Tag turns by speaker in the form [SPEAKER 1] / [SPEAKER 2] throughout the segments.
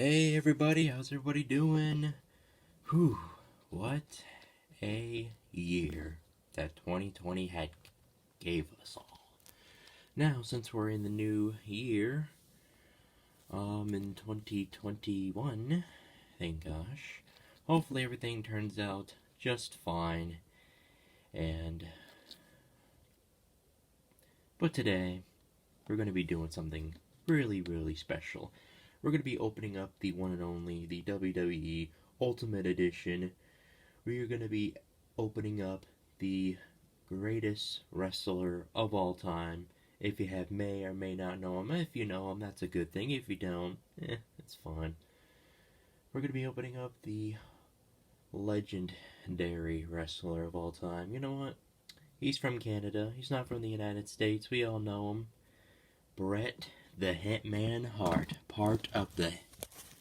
[SPEAKER 1] Hey everybody, how's everybody doing? Whew, what a year that 2020 had gave us all. Now, since we're in the new year, in 2021, thank gosh, hopefully everything turns out just fine. But today, we're going to be doing something really, really special. We're going to be opening up the one and only, the WWE Ultimate Edition. We are going to be opening up the greatest wrestler of all time. If you may or may not know him. If you know him, that's a good thing. If you don't, it's fine. We're going to be opening up the legendary wrestler of all time. You know what? He's from Canada. He's not from the United States. We all know him. Bret the Hitman Heart, part of the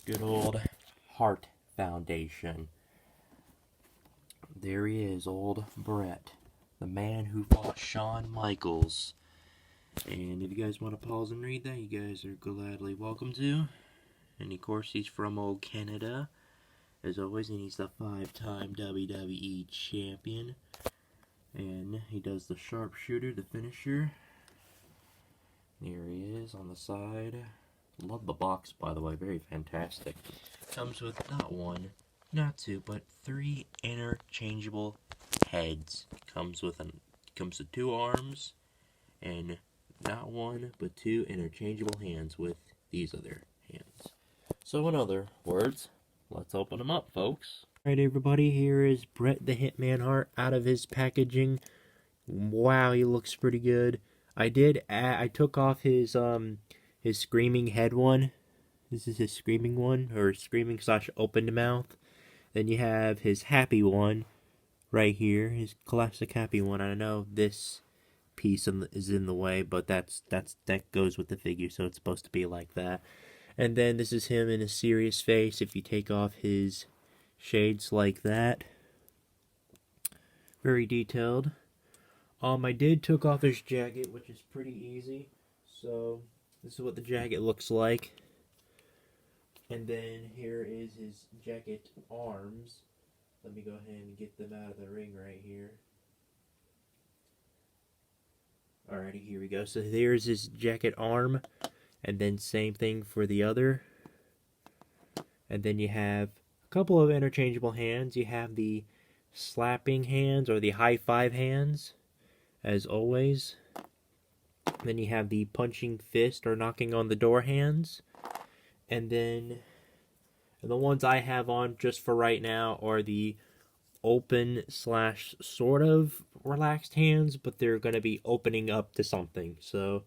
[SPEAKER 1] good old Heart Foundation. There he is, old Bret, the man who fought Shawn Michaels. And if you guys want to pause and read that, you guys are gladly welcome to. And of course, he's from old Canada, as always, and he's the 5-time WWE champion. And he does the sharpshooter, the finisher. Here he is on the side. Love the box, by the way, very fantastic. Comes with not one, not two, but 3 interchangeable heads. Comes with 2 arms, and not one, but 2 interchangeable hands with these other hands. So in other words, let's open them up, folks. Alright everybody, here is Bret the Hitman Heart out of his packaging. Wow, he looks pretty good. I took off his screaming head one. This is his screaming one, or screaming / opened mouth. Then you have his happy one right here, his classic happy one. I know this piece is in the way, but that goes with the figure, so it's supposed to be like that. And then this is him in a serious face. If you take off his shades like that, very detailed. I took off his jacket, which is pretty easy. So this is what the jacket looks like. And then here is his jacket arms. Let me go ahead and get them out of the ring right here. Alrighty, here we go. So there's his jacket arm. And then same thing for the other. And then you have a couple of interchangeable hands. You have the slapping hands, or the high five hands, as always. Then you have the punching fist or knocking on the door hands. And then the ones I have on just for right now are the open / sort of relaxed hands, but they're going to be opening up to something. So,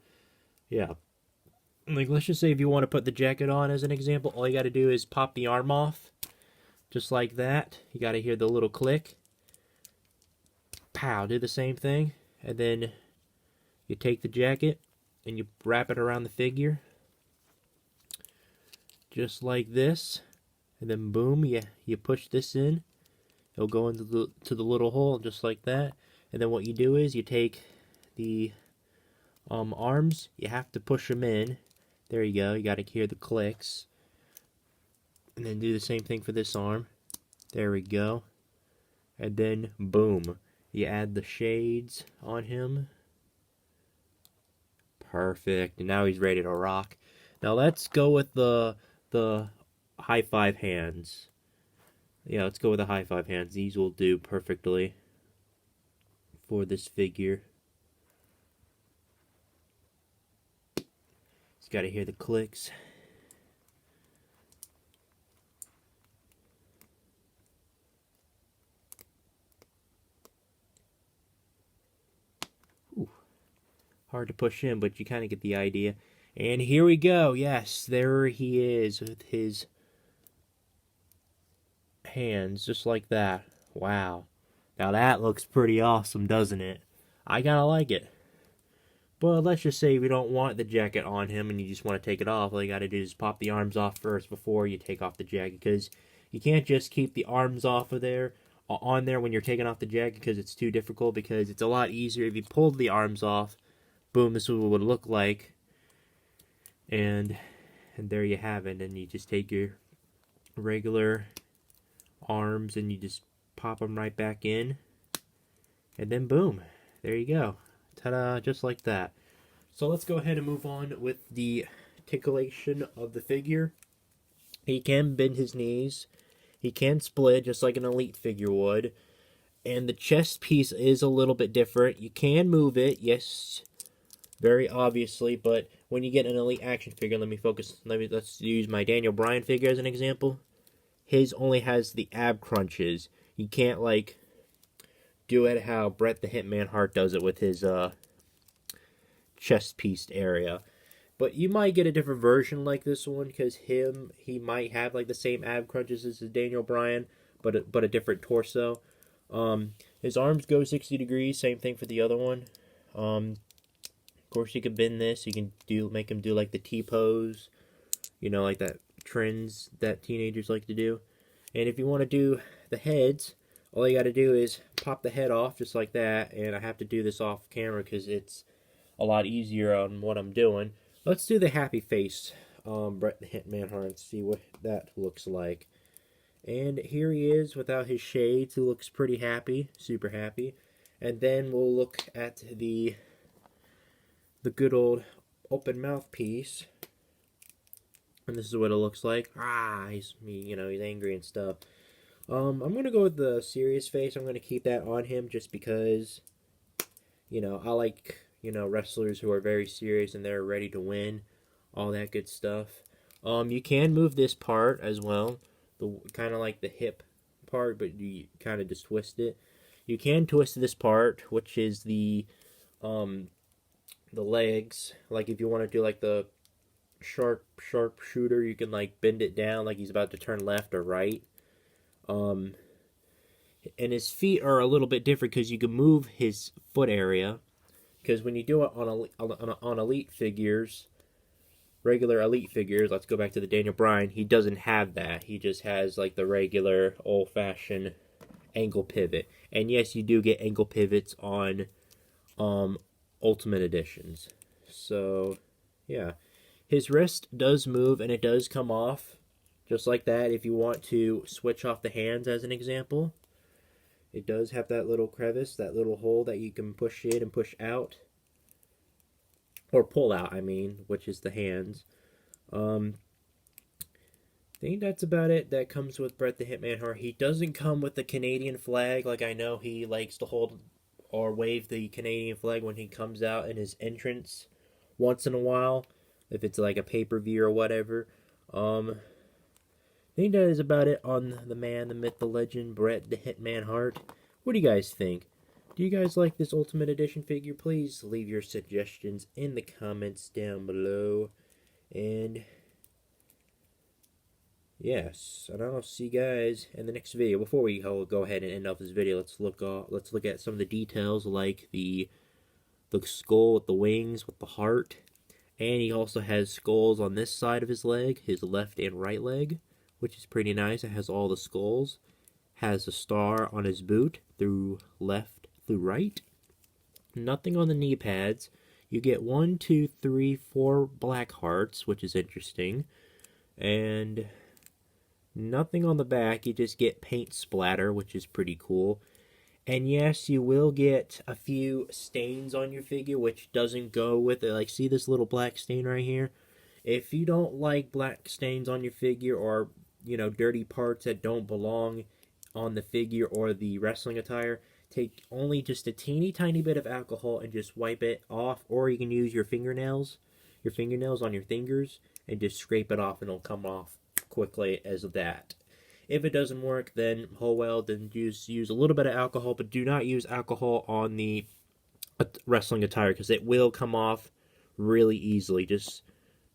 [SPEAKER 1] yeah. Like, let's just say if you want to put the jacket on as an example, all you got to do is pop the arm off. Just like that. You got to hear the little click. Pow, do the same thing. And then you take the jacket and you wrap it around the figure. Just like this. And then boom, you push this in. It'll go into the little hole just like that. And then what you do is you take the arms. You have to push them in. There you go. You got to hear the clicks. And then do the same thing for this arm. There we go. And then boom. You add the shades on him. Perfect. And now he's ready to rock. Now let's go with the high five hands. Yeah, let's go with the high five hands. These will do perfectly for this figure. Just gotta hear the clicks. Hard to push in, but you kind of get the idea. And here we go. Yes, there he is with his hands, just like that. Wow. Now that looks pretty awesome, doesn't it? I kind of like it. But let's just say we don't want the jacket on him and you just want to take it off. All you got to do is pop the arms off first before you take off the jacket, because you can't just keep the arms off of there on there when you're taking off the jacket, because it's too difficult. Because it's a lot easier if you pulled the arms off. Boom, this is what it would look like. And there you have it. And you just take your regular arms, and you just pop them right back in, and then boom, there you go. Ta-da, just like that. So let's go ahead and move on with the articulation of the figure. He can bend his knees. He can split just like an elite figure would. And the chest piece is a little bit different. You can move it, yes, very obviously, but when you get an elite action figure, let's use my Daniel Bryan figure as an example. His only has the ab crunches. You can't like do it how Bret the Hitman Heart does it with his chest piece area. But you might get a different version like this one, because he might have like the same ab crunches as Daniel Bryan, but a different torso. His arms go 60 degrees, same thing for the other one. Of course, you can bend this. You can make him do like the T-pose, like that trends that teenagers like to do. And if you want to do the heads, all you got to do is pop the head off just like that. And I have to do this off camera because it's a lot easier on what I'm doing. Let's do the happy face, Bret the Hitman Heart, and see what that looks like. And here he is without his shades. He looks pretty happy, super happy. And then we'll look at the good old open mouth piece. And this is what it looks like. He's angry and stuff. I'm going to go with the serious face. I'm going to keep that on him just because, I like, wrestlers who are very serious and they're ready to win. All that good stuff. You can move this part as well. Kind of like the hip part, but you kind of just twist it. You can twist this part, which is the legs. Like if you want to do like the sharp shooter, you can like bend it down like he's about to turn left or right. And his feet are a little bit different because you can move his foot area. Because when you do it on elite figures, regular elite figures, let's go back to the Daniel Bryan, he doesn't have that. He just has like the regular old-fashioned ankle pivot. And yes, you do get ankle pivots on Ultimate Editions. So, yeah. His wrist does move and it does come off just like that if you want to switch off the hands as an example. It does have that little crevice, that little hole that you can push in and push out. Or pull out, which is the hands. I think that's about it. That comes with Bret the Hitman Heart. He doesn't come with the Canadian flag. Like, I know he likes to hold or wave the Canadian flag when he comes out in his entrance once in a while. If it's like a pay-per-view or whatever. I think that is about it on the man, the myth, the legend, Bret the Hitman Heart. What do you guys think? Do you guys like this Ultimate Edition figure? Please leave your suggestions in the comments down below. And yes, and I'll see you guys in the next video. Before we go ahead and end off this video, let's look at some of the details, like the skull with the wings with the heart. And he also has skulls on this side of his leg, his left and right leg, which is pretty nice. It has all the skulls. Has a star on his boot through left through right. Nothing on the knee pads. You get 1, 2, 3, 4 black hearts, which is interesting. And nothing on the back. You just get paint splatter, which is pretty cool. And yes, you will get a few stains on your figure, which doesn't go with it. Like, see this little black stain right here? If you don't like black stains on your figure, or, dirty parts that don't belong on the figure or the wrestling attire, take only just a teeny tiny bit of alcohol and just wipe it off. Or you can use your fingernails on your fingers, and just scrape it off, and it'll come off quickly as that. If it doesn't work, then then use a little bit of alcohol, but do not use alcohol on the wrestling attire, because it will come off really easily. Just,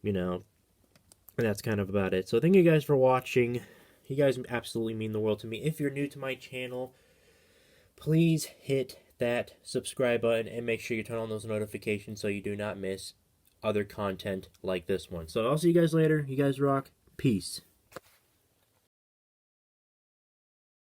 [SPEAKER 1] and that's kind of about it. So thank you guys for watching. You guys absolutely mean the world to me. If you're new to my channel, please hit that subscribe button and make sure you turn on those notifications so you do not miss other content like this one. So I'll see you guys later. You guys rock. Peace.